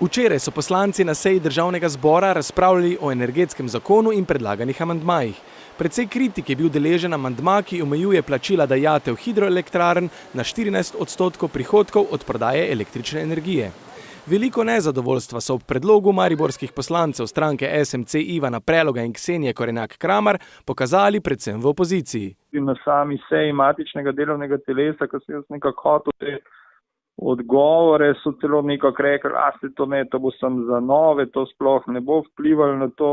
Včeraj so poslanci na seji državnega zbora razpravljali o energetskem zakonu in predlaganih amandmajih. Precej kritik je bil deležen amandma, ki omejuje plačila dajatev hidroelektrarn na 14% prihodkov od prodaje električne energije. Veliko nezadovoljstva so ob predlogu mariborskih poslancev stranke SMC Ivana Preloga in Ksenije Korenjak Kramar pokazali predvsem v opoziciji. Na sami seji matičnega delovnega telesa, ko se jaz nekako hotel te odgovore, so celo nekako rekli, to bo samo za nove, to sploh ne bo vplivalo na to.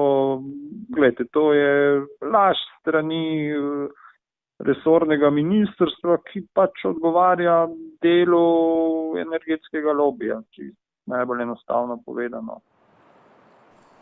Glejte, to je laž strani resornega ministrstva, ki pač odgovarja delu energetskega lobija, ki najbolj enostavno povedano.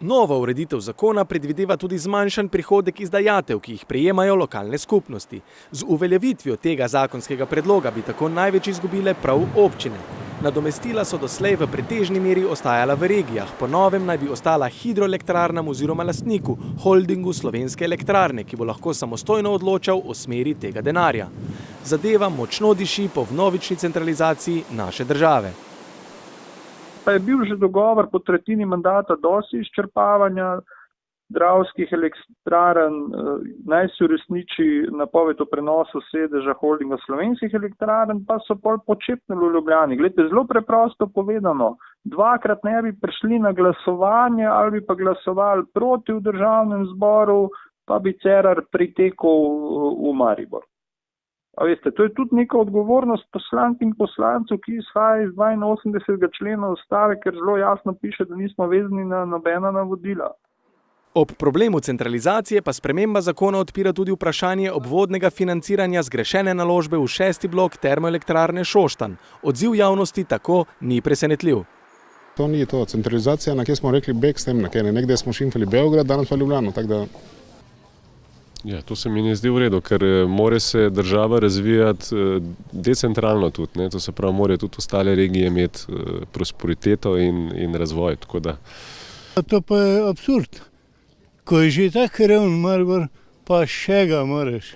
Nova ureditev zakona predvideva tudi zmanjšan prihodek iz dajatev, ki jih prejemajo lokalne skupnosti. Z uveljavitvijo tega zakonskega predloga bi tako največ izgubile prav občine. Nadomestila so doslej v pretežni meri ostajala v regijah, po novem naj bi ostala hidroelektrarnam oziroma lastniku, holdingu Slovenske elektrarne, ki bo lahko samostojno odločal o smeri tega denarja. Zadeva močno diši po vnovični centralizaciji naše države. Pa je bil že dogovor po tretjini mandata dosti izčrpavanja dravskih elektrarn, naj se uresniči napoved o prenosu sedeža holdinga Slovenskih elektrarn, pa so pol počepnili v Ljubljani. Glede, zelo preprosto povedano, dvakrat ne bi prišli na glasovanje ali bi pa glasovali proti v državnem zboru, pa bi Cerar pritekel v Maribor. A veste, to je tudi neka odgovornost poslank in poslancev, ki izhaja iz 82. člena Ustave, ker zelo jasno piše, da nismo vezani na nobena navodila. Ob problemu centralizacije pa sprememba zakona odpira tudi vprašanje obvodnega financiranja zgrešene naložbe v 6. blok termoelektrarne Šoštanj. Odziv javnosti tako ni presenetljiv. To ni to centralizacija, na kjer smo rekli beg s tem, nekde smo šimfali Beograd, danes pa Ljubljano, tako da... Ja, to se mi ne zdi v redu, ker mora se država razvijati decentralno tudi, ne? To se pravi, morajo tudi ostale regije imeti prosperiteto in razvoj, tako da. To pa je absurd. Ko je že tako reven Maribor, pa še ga moraš.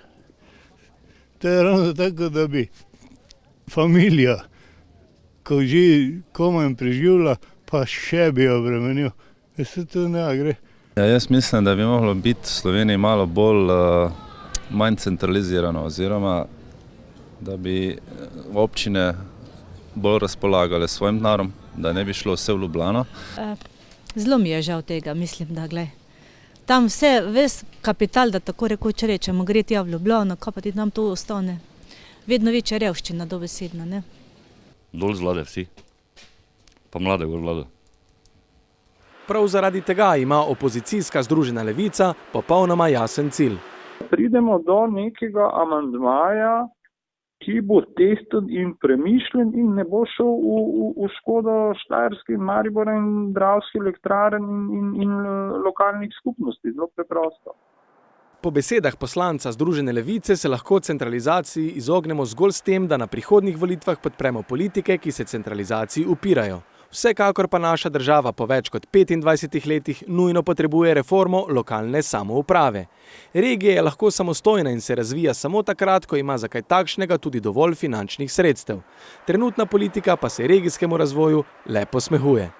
To je ravno tako, da bi familija, ko že komaj preživlja, pa še bi obremenil. Se to ne gre. Ja, jaz mislim, da bi moglo biti v Sloveniji malo manj centralizirano, oziroma da bi občine bolj razpolagale svojim denarjem, da ne bi šlo vse v Ljubljano. Zelo mi je žal tega, mislim, da glej. Tam ves kapital, da tako rekoč rečemo, gre tja v Ljubljano, kaj pa ti tam to ostane? Vedno večja revščina dobesedna, ne? Dol z vlade vsi, pa mlade gor vlado. Prav zaradi tega ima opozicijska Združena levica popolnoma jasen cilj. Pridemo do nekega amandmaja, ki bo tehten in premišljen in ne bo šel v škodo Štajerske in Maribora in Dravskih elektrarn in lokalnih skupnosti. Zelo preprosto. Po besedah poslanca Združene levice se lahko centralizaciji izognemo zgolj s tem, da na prihodnjih volitvah podpremo politike, ki se centralizaciji upirajo. Vsekakor pa naša država po več kot 25 letih nujno potrebuje reformo lokalne samouprave. Regija je lahko samostojna in se razvija samo takrat, ko ima za kaj takšnega tudi dovolj finančnih sredstev. Trenutna politika pa se regijskemu razvoju le posmehuje.